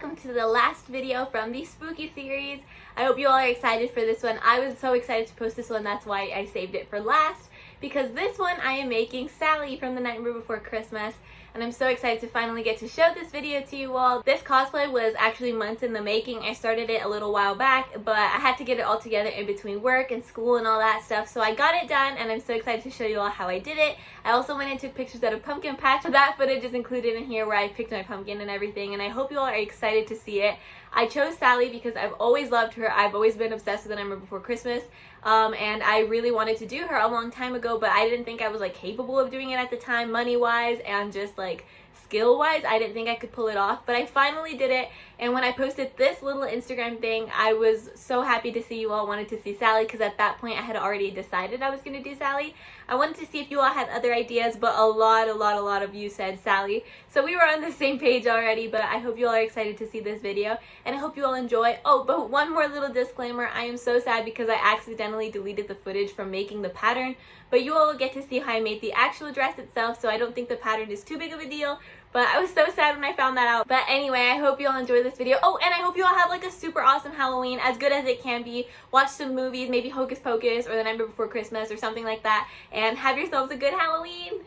welcome to the last video from the spooky series. I hope you all are excited for this one. I was so excited to post this one, that's why I saved it for last, because this one I am making Sally from The Nightmare Before Christmas, and I'm so excited to finally get to show this video to you all. This cosplay was actually months in the making. I started it a little while back, but I had to get it all together in between work and school and all that stuff, so I got it done, and I'm so excited to show you all how I did it. I also went and took pictures at a pumpkin patch. That footage is included in here where I picked my pumpkin and everything, and I hope you all are excited to see it. I chose Sally because I've always loved her. I've always been obsessed with The Nightmare Before Christmas, and I really wanted to do her a long time ago, but I didn't think I was like capable of doing it at the time, money-wise and just like skill-wise. I didn't think I could pull it off, but I finally did it. And when I posted this little Instagram thing, I was so happy to see you all wanted to see Sally, because at that point I had already decided I was going to do Sally. I wanted to see if you all had other ideas, but a lot of you said Sally. So we were on the same page already, but I hope you all are excited to see this video, and I hope you all enjoy. Oh, but one more little disclaimer. I am so sad because I accidentally deleted the footage from making the pattern, but you all will get to see how I made the actual dress itself, so I don't think the pattern is too big of a deal. But I was so sad when I found that out. But anyway, I hope you all enjoy this video. Oh, and I hope you all have like a super awesome Halloween, as good as it can be. Watch some movies, maybe Hocus Pocus or The Nightmare Before Christmas or something like that, and have yourselves a good Halloween.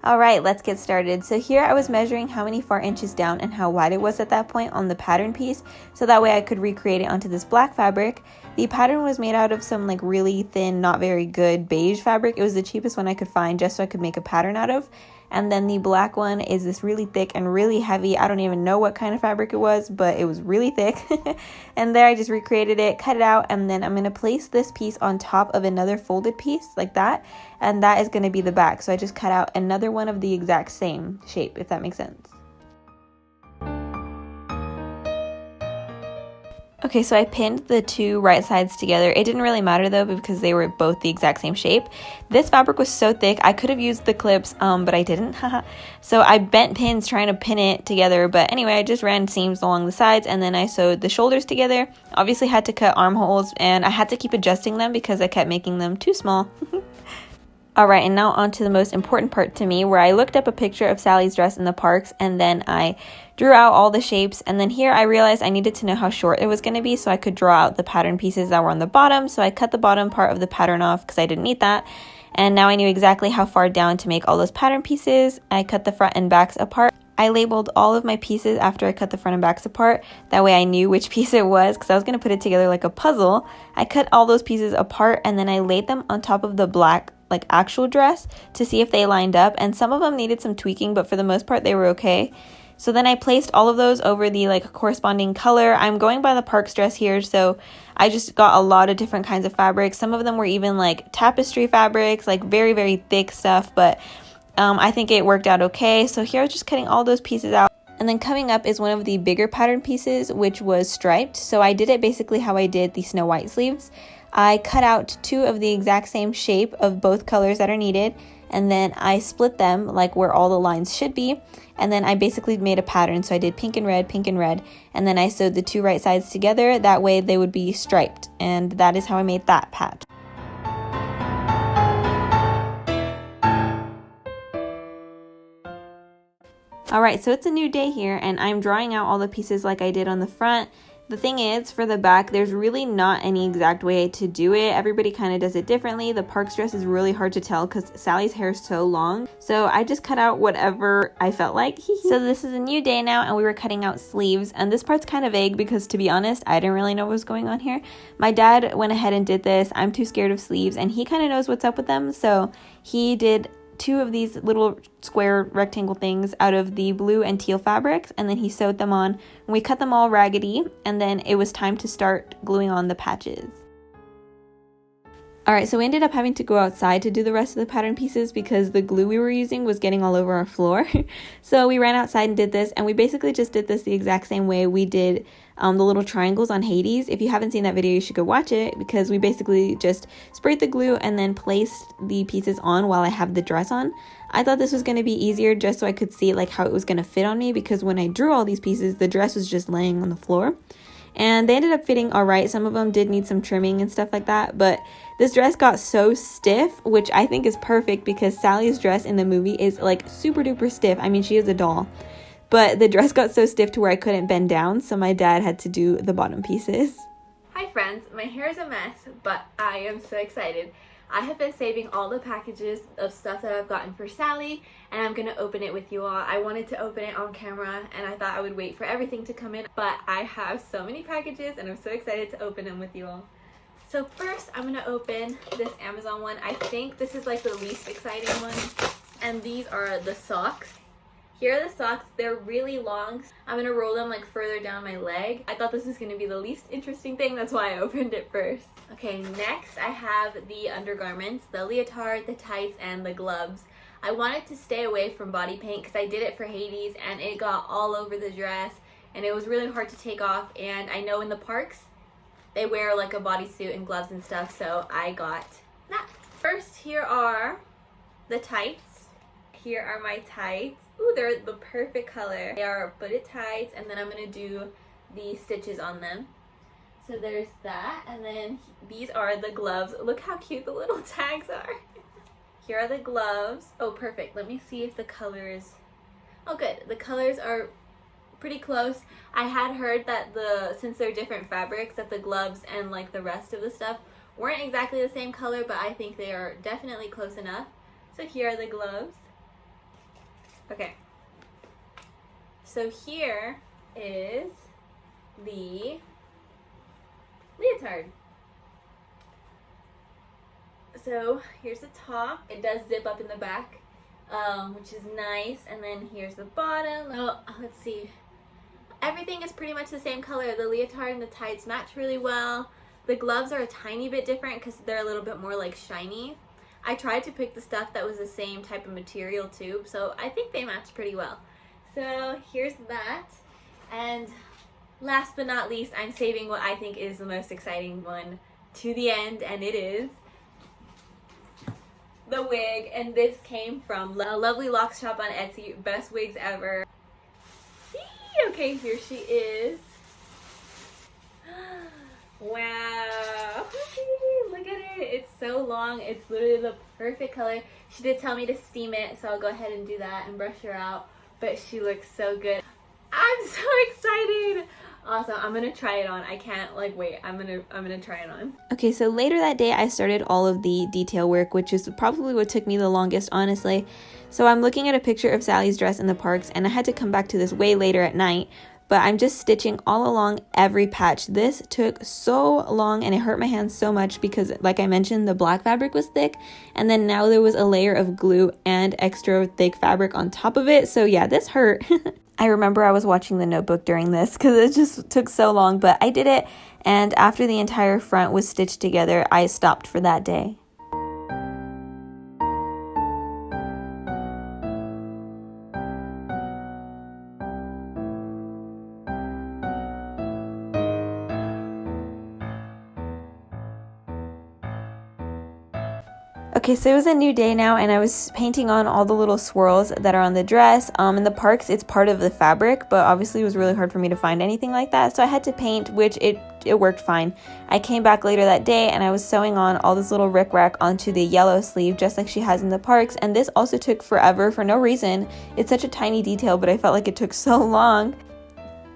Alright, let's get started. So here I was measuring how many far inches down and how wide it was at that point on the pattern piece, so that way I could recreate it onto this black fabric. The pattern was made out of some like really thin, not very good beige fabric. It was the cheapest one I could find just so I could make a pattern out of. And then the black one is this really thick and really heavy. I don't even know what kind of fabric it was, but it was really thick. And there I just recreated it, cut it out, and then I'm going to place this piece on top of another folded piece like that. And that is going to be the back. So I just cut out another one of the exact same shape, if that makes sense. Okay, so I pinned the two right sides together. It didn't really matter though, because they were both the exact same shape. This fabric was so thick, I could have used the clips, but I didn't. So I bent pins trying to pin it together, but anyway, I just ran seams along the sides, and then I sewed the shoulders together. Obviously had to cut armholes, and I had to keep adjusting them because I kept making them too small. Alright, and now on to the most important part to me, where I looked up a picture of Sally's dress in the parks, and then I drew out all the shapes, and then here I realized I needed to know how short it was going to be so I could draw out the pattern pieces that were on the bottom. So I cut the bottom part of the pattern off because I didn't need that, and now I knew exactly how far down to make all those pattern pieces. I cut the front and backs apart. I labeled all of my pieces after I cut the front and backs apart. That way I knew which piece it was, because I was going to put it together like a puzzle. I cut all those pieces apart, and then I laid them on top of the black like actual dress to see if they lined up, and some of them needed some tweaking, but for the most part they were okay. So then I placed all of those over the like corresponding color. I'm going by the parks dress here, so I just got a lot of different kinds of fabrics. Some of them were even like tapestry fabrics, like very thick stuff, but I think it worked out okay. So here I was just cutting all those pieces out. And then coming up is one of the bigger pattern pieces, which was striped. So I did it basically how I did the Snow White sleeves. I cut out two of the exact same shape of both colors that are needed, and then I split them like where all the lines should be, and then I basically made a pattern. So I did pink and red, and then I sewed the two right sides together. That way they would be striped, and that is how I made that pattern. Alright, so it's a new day here, and I'm drawing out all the pieces like I did on the front. The thing is, for the back, there's really not any exact way to do it. Everybody kind of does it differently. The parks dress is really hard to tell because Sally's hair is so long. So I just cut out whatever I felt like. So this is a new day now, and we were cutting out sleeves. And this part's kind of vague because, to be honest, I didn't really know what was going on here. My dad went ahead and did this. I'm too scared of sleeves, and he kind of knows what's up with them. So he did two of these little square rectangle things out of the blue and teal fabrics, and then he sewed them on. We cut them all raggedy, and then it was time to start gluing on the patches. Alright, so we ended up having to go outside to do the rest of the pattern pieces because the glue we were using was getting all over our floor. So we ran outside and did this, and we basically just did this the exact same way we did the little triangles on Hades. If you haven't seen that video, you should go watch it, because we basically just sprayed the glue and then placed the pieces on while I have the dress on. I thought this was going to be easier just so I could see like how it was going to fit on me, because when I drew all these pieces, the dress was just laying on the floor. And they ended up fitting alright. Some of them did need some trimming and stuff like that, but this dress got so stiff, which I think is perfect because Sally's dress in the movie is like super duper stiff. I mean, she is a doll. but the dress got so stiff to where I couldn't bend down, so my dad had to do the bottom pieces. Hi friends, my hair is a mess, but I am so excited. I have been saving all the packages of stuff that I've gotten for Sally, and I'm going to open it with you all. I wanted to open it on camera, and I thought I would wait for everything to come in, but I have so many packages, and I'm so excited to open them with you all. So first, I'm going to open this Amazon one. I think this is like the least exciting one, and these are the socks. Here are the socks. They're really long. I'm going to roll them like further down my leg. I thought this was going to be the least interesting thing. That's why I opened it first. Okay, next I have the undergarments, the leotard, the tights, and the gloves. I wanted to stay away from body paint because I did it for Hades and it got all over the dress and it was really hard to take off, and I know in the parks they wear like a bodysuit and gloves and stuff, so I got that. First, here are the tights. Here are my tights. Ooh, they're the perfect color. They are footed tights, and then I'm going to do the stitches on them. So there's that, and then these are the gloves. Look how cute the little tags are. Here are the gloves. Oh, perfect. Let me see if the colors... Oh, good. The colors are pretty close. I had heard that since they're different fabrics, that the gloves and like the rest of the stuff weren't exactly the same color, but I think they are definitely close enough. So here are the gloves. Okay, so here is the leotard. So here's the top. It does zip up in the back, which is nice. And then here's the bottom. Oh, let's see. Everything is pretty much the same color. The leotard and the tights match really well. The gloves are a tiny bit different because they're a little bit more like shiny. I tried to pick the stuff that was the same type of material too, so I think they match pretty well. So here's that. And last but not least, I'm saving what I think is the most exciting one to the end, and it is the wig. And this came from LovelyLocksShop on Etsy. Best wigs ever. Okay, here she is. Wow, look at it. It's so long. It's literally the perfect color. She did tell me to steam it, so I'll go ahead and do that and brush her out, but she looks so good. I'm so excited. Awesome. I'm gonna try it on. I can't like wait. I'm gonna try it on. Okay, so later that day I started all of the detail work, which is probably what took me the longest, honestly. So I'm looking at a picture of Sally's dress in the parks, and I had to come back to this way later at night, but I'm just stitching all along every patch. This took so long and it hurt my hands so much because, like I mentioned, the black fabric was thick, and then now there was a layer of glue and extra thick fabric on top of it. So yeah, this hurt. I remember I was watching The Notebook during this because it just took so long, but I did it, and after the entire front was stitched together, I stopped for that day. Okay, so it was a new day now, and I was painting on all the little swirls that are on the dress. In the parks, it's part of the fabric, but obviously it was really hard for me to find anything like that, so I had to paint, which it worked fine. I came back later that day, and I was sewing on all this little rickrack onto the yellow sleeve, just like she has in the parks, and this also took forever for no reason. It's such a tiny detail, but I felt like it took so long.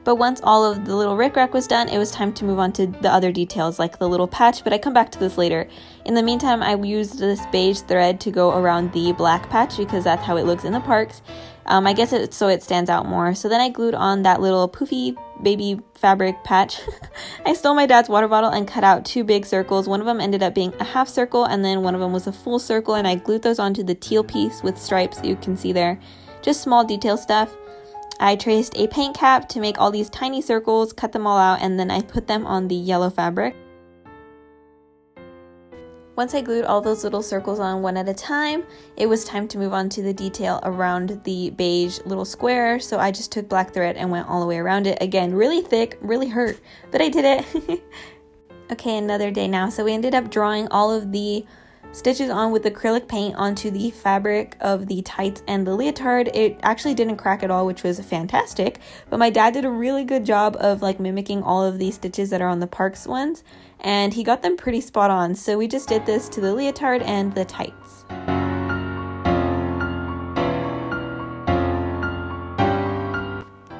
But once all of the little rickrack was done, it was time to move on to the other details, like the little patch, but I come back to this later. In the meantime, I used this beige thread to go around the black patch because that's how it looks in the parks. I guess so it stands out more. So then I glued on that little poofy baby fabric patch. I stole my dad's water bottle and cut out 2 big circles. One of them ended up being a half circle, and then one of them was a full circle, and I glued those onto the teal piece with stripes you can see there. Just small detail stuff. I traced a paint cap to make all these tiny circles, cut them all out, and then I put them on the yellow fabric. Once I glued all those little circles on one at a time, it was time to move on to the detail around the beige little square, so I just took black thread and went all the way around it. Again, really thick, really hurt, but I did it. Okay, another day now. So we ended up drawing all of the stitches on with acrylic paint onto the fabric of the tights and the leotard. It actually didn't crack at all, which was fantastic, but my dad did a really good job of like mimicking all of these stitches that are on the parks ones, and he got them pretty spot on. So we just did this to the leotard and the tights.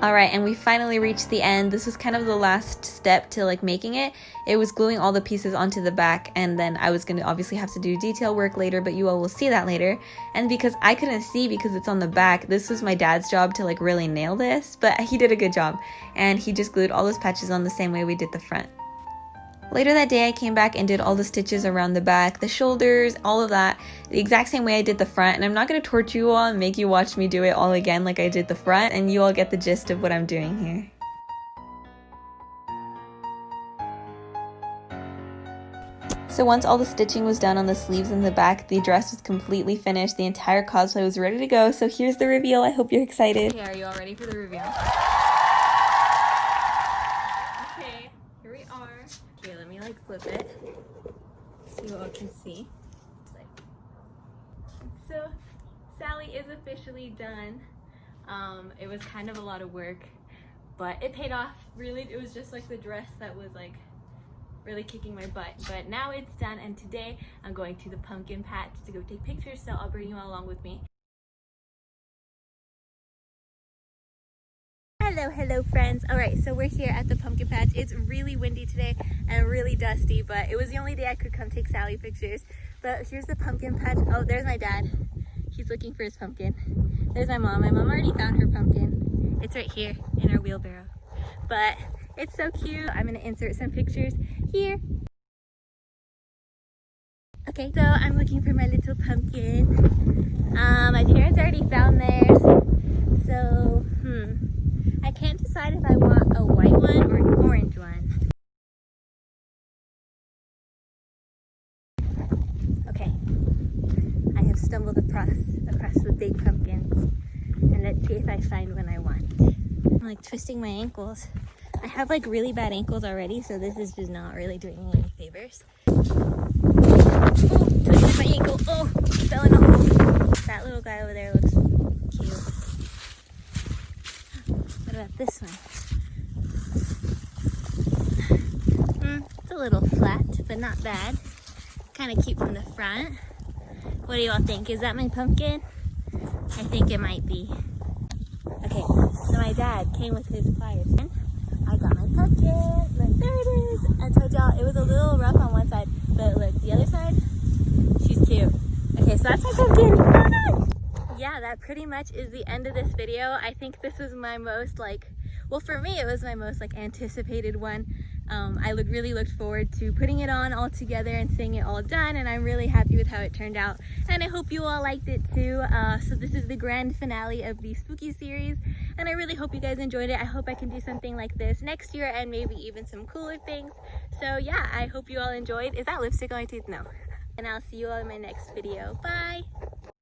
Alright, and we finally reached the end. This was kind of the last step to like making it. It was gluing all the pieces onto the back, and then I was going to obviously have to do detail work later, but you all will see that later. And because I couldn't see because it's on the back, this was my dad's job to like really nail this, but he did a good job. And he just glued all those patches on the same way we did the front. Later that day, I came back and did all the stitches around the back, the shoulders, all of that, the exact same way I did the front. And I'm not going to torture you all and make you watch me do it all again like I did the front, and you all get the gist of what I'm doing here. So once all the stitching was done on the sleeves and the back, the dress was completely finished. The entire cosplay was ready to go. So here's the reveal. I hope you're excited. Okay, are you all ready for the reveal? Okay, here we are. Okay, let me like flip it so you all can see. So Sally is officially done. It was kind of a lot of work, but it paid off. Really, it was just like the dress that was like really kicking my butt, but now it's done, and today I'm going to the pumpkin patch to go take pictures, so I'll bring you all along with me. Hello friends. Alright, so we're here at the pumpkin patch. It's really windy today and really dusty, but it was the only day I could come take Sally pictures. But here's the pumpkin patch. Oh, there's my dad. He's looking for his pumpkin. There's my mom. My mom already found her pumpkin. It's right here in our wheelbarrow. But it's so cute. I'm gonna insert some pictures here. Okay, so I'm looking for my little pumpkin. My parents already found theirs. So, I can't decide if I want a white one or an orange one. Okay, I have stumbled across the big pumpkins, and let's see if I find one I want. I'm like twisting my ankles. I have like really bad ankles already, so this is just not really doing me any favors. Oh, twisted my ankle. Oh, fell in a hole. That little guy over there looks cute. What about this one? It's a little flat, but not bad. Kind of cute from the front. What do you all think? Is that my pumpkin? I think it might be. Okay, so my dad came with his pliers. I got my pumpkin. Look, there it is. I told y'all it was a little rough on one side, but look, the other side, she's cute. Okay, so that's my pumpkin. Yeah, that pretty much is the end of this video. I think this was my most well, for me it was my most anticipated one. I really looked forward to putting it on all together and seeing it all done, and I'm really happy with how it turned out, and I hope you all liked it too. So this is the grand finale of the spooky series, and I really hope you guys enjoyed it. I hope I can do something like this next year and maybe even some cooler things. So yeah, I hope you all enjoyed. Is that lipstick on my teeth? No. And I'll see you all in my next video. Bye!